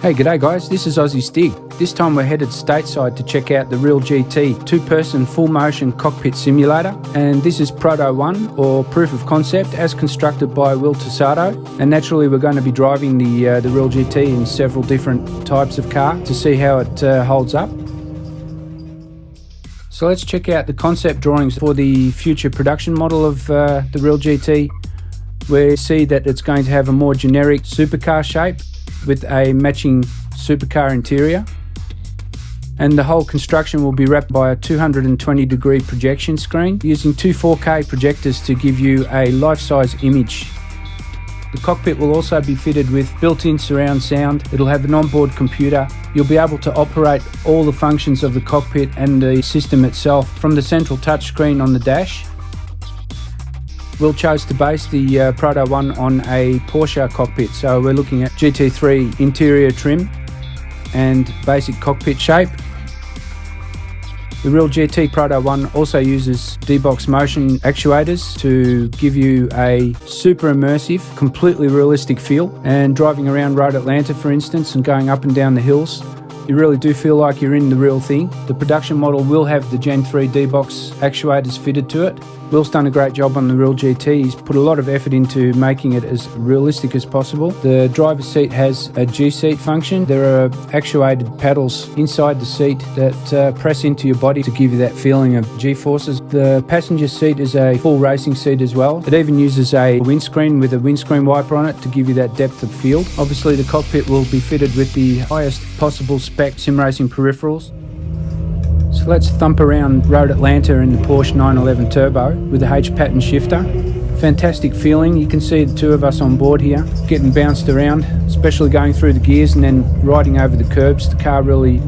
Hey, g'day guys, this is AussieStig. This time we're headed stateside to check out the RealGT two-person full-motion cockpit simulator, and this is Proto 1, or Proof of Concept, as constructed by Wil Tosado. And naturally we're going to be driving the RealGT in several different types of car to see how it holds up. So let's check out the concept drawings for the future production model of the RealGT. We see that it's going to have a more generic supercar shape with a matching supercar interior, and the whole construction will be wrapped by a 220-degree projection screen using two 4K projectors to give you a life-size image. The cockpit will also be fitted with built-in surround sound. It'll have an onboard computer. You'll be able to operate all the functions of the cockpit and the system itself from the central touchscreen on the dash. Wil chose to base the Proto 1 on a Porsche cockpit, so we're looking at GT3 interior trim and basic cockpit shape. The RealGT Proto 1 also uses D-Box motion actuators to give you a super immersive, completely realistic feel, and driving around Road Atlanta, for instance, and going up and down the hills, you really do feel like you're in the real thing. The production model will have the Gen 3 D-Box actuators fitted to it. Wil's done a great job on the RealGT. He's put a lot of effort into making it as realistic as possible. The driver's seat has a G-seat function. There are actuated paddles inside the seat that press into your body to give you that feeling of G-forces. The passenger seat is a full racing seat as well. It even uses a windscreen with a windscreen wiper on it to give you that depth of field. Obviously the cockpit will be fitted with the highest possible spec sim racing peripherals. So let's thump around Road Atlanta in the Porsche 911 Turbo with the H-pattern shifter. Fantastic feeling. You can see the two of us on board here getting bounced around, especially going through the gears and then riding over the curbs. The car really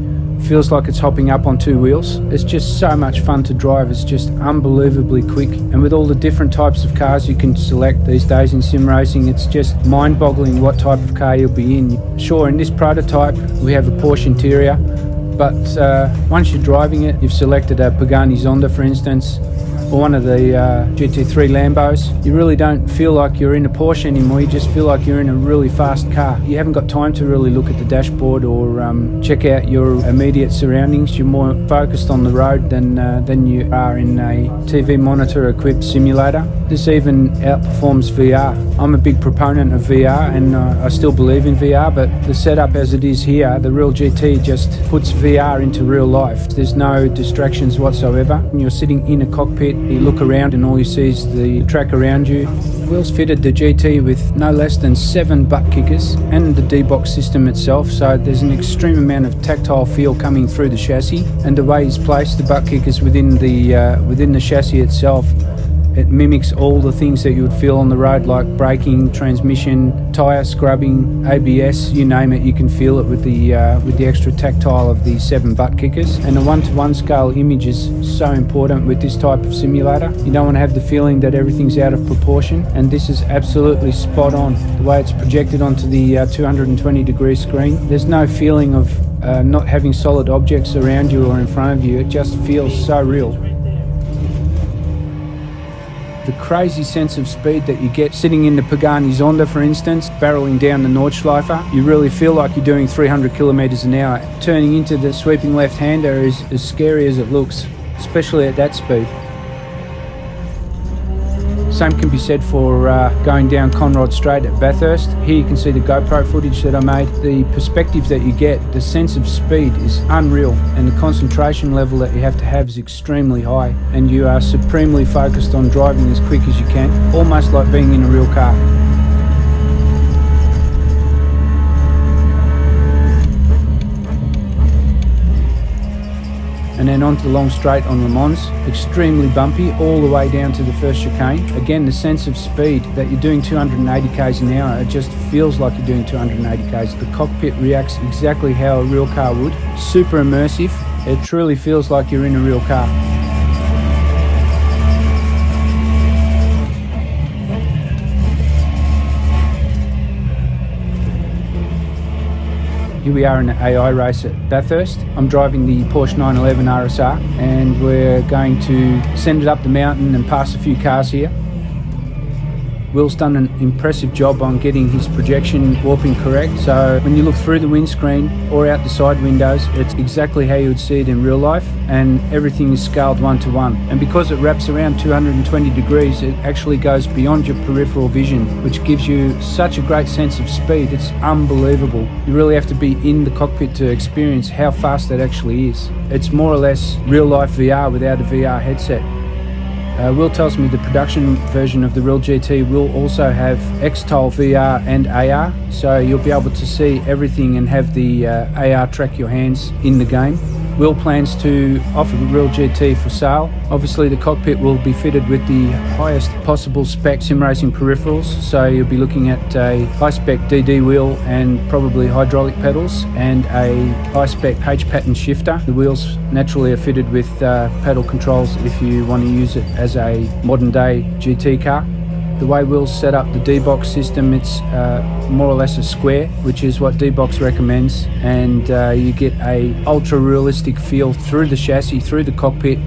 feels like it's hopping up on two wheels. It's just so much fun to drive. It's just unbelievably quick, and with all the different types of cars you can select these days in sim racing, it's just mind-boggling what type of car you'll be in. Sure, in this prototype we have a Porsche interior, but once you're driving it, you've selected a Pagani Zonda, for instance, or one of the GT3 Lambos. You really don't feel like you're in a Porsche anymore. You just feel like you're in a really fast car. You haven't got time to really look at the dashboard or check out your immediate surroundings. You're more focused on the road than you are in a TV monitor equipped simulator. This even outperforms VR. I'm a big proponent of VR, and I still believe in VR, but the setup as it is here, the RealGT just puts VR into real life. There's no distractions whatsoever. When you're sitting in a cockpit, you look around and all you see is the track around you. Wil's fitted the GT with no less than 7 butt kickers and the D-Box system itself, so there's an extreme amount of tactile feel coming through the chassis, and the way he's placed the butt kickers within the chassis itself, it mimics all the things that you would feel on the road, like braking, transmission, tyre scrubbing, ABS, you name it. You can feel it with the extra tactile of the 7 butt kickers. And the 1:1 scale image is so important with this type of simulator. You don't want to have the feeling that everything's out of proportion, and this is absolutely spot on. The way it's projected onto the 220-degree screen, there's no feeling of not having solid objects around you or in front of you. It just feels so real. The crazy sense of speed that you get sitting in the Pagani Zonda, for instance, barreling down the Nordschleife, you really feel like you're doing 300 kilometers an hour. Turning into the sweeping left-hander is as scary as it looks, especially at that speed. Same can be said for going down Conrod Straight at Bathurst. Here you can see the GoPro footage that I made. The perspective that you get, the sense of speed is unreal, and the concentration level that you have to have is extremely high, and you are supremely focused on driving as quick as you can, almost like being in a real car. And then onto the long straight on Le Mans, extremely bumpy all the way down to the first chicane. Again, the sense of speed that you're doing 280 k's an hour, it just feels like you're doing 280 k's. The cockpit reacts exactly how a real car would. Super immersive. It truly feels like you're in a real car. Here we are in an AI race at Bathurst. I'm driving the Porsche 911 RSR, and we're going to send it up the mountain and pass a few cars here. Wil's done an impressive job on getting his projection warping correct, so when you look through the windscreen or out the side windows, it's exactly how you would see it in real life, and everything is scaled 1:1. And because it wraps around 220 degrees, it actually goes beyond your peripheral vision, which gives you such a great sense of speed. It's unbelievable. You really have to be in the cockpit to experience how fast that actually is. It's more or less real life VR without a VR headset. Wil tells me the production version of the RealGT will also have X-Tol VR and AR, so you'll be able to see everything and have the AR track your hands in the game. Wil plans to offer the RealGT for sale. Obviously the cockpit will be fitted with the highest possible spec sim racing peripherals, so you'll be looking at a high spec DD wheel and probably hydraulic pedals and a high spec H-pattern shifter. The wheels naturally are fitted with pedal controls if you want to use it as a modern day GT car. The way Wil's set up the D-Box system, it's more or less a square, which is what D-Box recommends, and you get a ultra realistic feel through the chassis, through the cockpit,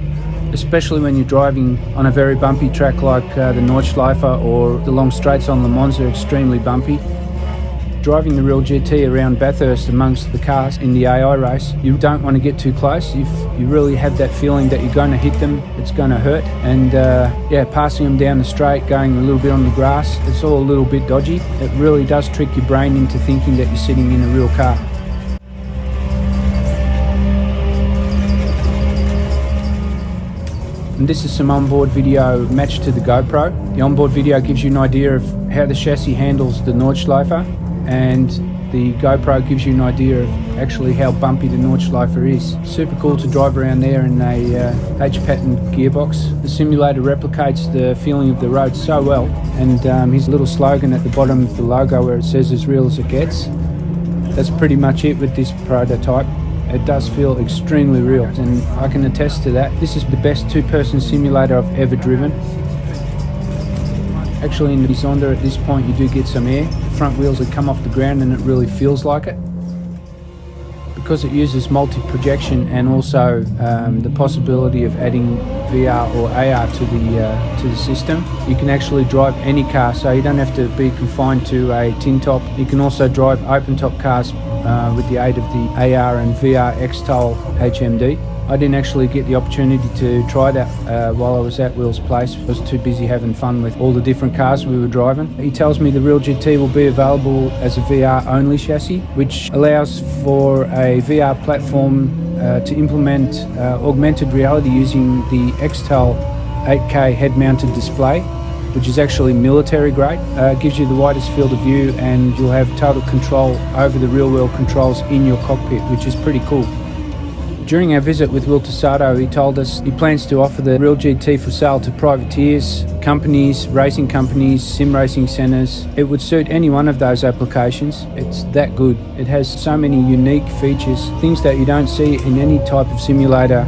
especially when you're driving on a very bumpy track like the Nordschleife or the long straights on Le Mans are extremely bumpy. Driving the RealGT around Bathurst amongst the cars in the AI race, you don't want to get too close. If you really have that feeling that you're going to hit them, it's going to hurt. And yeah, passing them down the straight, going a little bit on the grass, it's all a little bit dodgy. It really does trick your brain into thinking that you're sitting in a real car. And this is some onboard video matched to the GoPro. The onboard video gives you an idea of how the chassis handles the Nordschleife, and the GoPro gives you an idea of actually how bumpy the Nordschleife is. Super cool to drive around there in a H-pattern gearbox. The simulator replicates the feeling of the road so well, and his little slogan at the bottom of the logo where it says "as real as it gets," that's pretty much it with this prototype. It does feel extremely real, and I can attest to that. This is the best two-person simulator I've ever driven. Actually, in the Zonda at this point you do get some air. The front wheels have come off the ground and it really feels like it. Because it uses multi-projection and also the possibility of adding VR or AR to the system, you can actually drive any car, so you don't have to be confined to a tin top. You can also drive open top cars with the aid of the AR and VR X-Tol HMD. I didn't actually get the opportunity to try that while I was at Wil's place. I was too busy having fun with all the different cars we were driving. He tells me the RealGT will be available as a VR only chassis, which allows for a VR platform to implement augmented reality using the X-Tol 8K head-mounted display, which is actually military grade. Gives you the widest field of view, and you'll have total control over the real-world controls in your cockpit, which is pretty cool. During our visit with Wil Tosado, he told us he plans to offer the RealGT for sale to privateers, companies, racing companies, sim racing centres. It would suit any one of those applications. It's that good. It has so many unique features, things that you don't see in any type of simulator,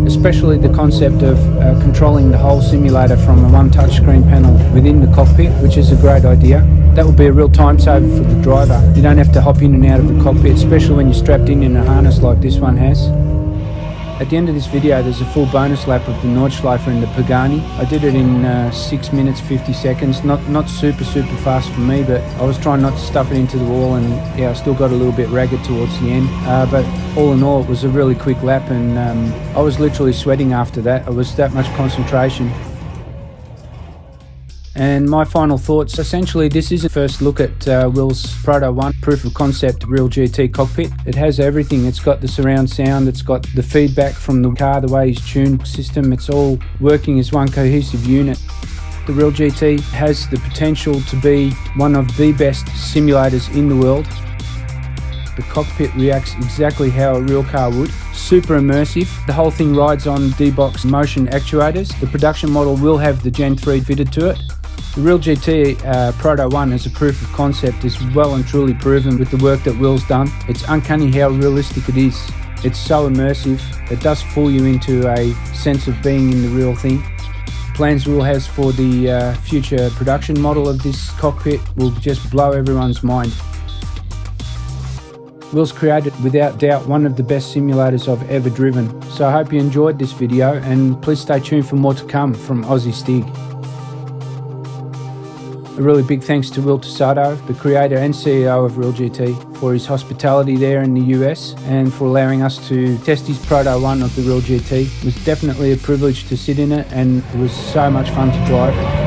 especially the concept of controlling the whole simulator from a one touchscreen panel within the cockpit, which is a great idea. That will be a real time saver for the driver. You don't have to hop in and out of the cockpit, especially when you're strapped in a harness like this one has. At the end of this video there's a full bonus lap of the Nordschleife and the Pagani. I did it in 6 minutes 50 seconds, not super fast for me, but I was trying not to stuff it into the wall, and yeah, I still got a little bit ragged towards the end, but all in all it was a really quick lap, and I was literally sweating after that. It was that much concentration. And my final thoughts, essentially this is a first look at Wil's Proto 1 proof of concept RealGT cockpit. It has everything. It's got the surround sound, it's got the feedback from the car, the way he's tuned the system. It's all working as one cohesive unit. The RealGT has the potential to be one of the best simulators in the world. The cockpit reacts exactly how a real car would. Super immersive. The whole thing rides on D-Box motion actuators. The production model will have the Gen 3 fitted to it. The RealGT Proto 1 as a proof of concept is well and truly proven with the work that Wil's done. It's uncanny how realistic it is. It's so immersive. It does fool you into a sense of being in the real thing. Plans Wil has for the future production model of this cockpit will just blow everyone's mind. Wil's created, without doubt, one of the best simulators I've ever driven. So I hope you enjoyed this video, and please stay tuned for more to come from AussieStig. A really big thanks to Wil Tosado, the creator and CEO of RealGT, for his hospitality there in the US and for allowing us to test his Proto 1 of the RealGT. It was definitely a privilege to sit in it, and it was so much fun to drive.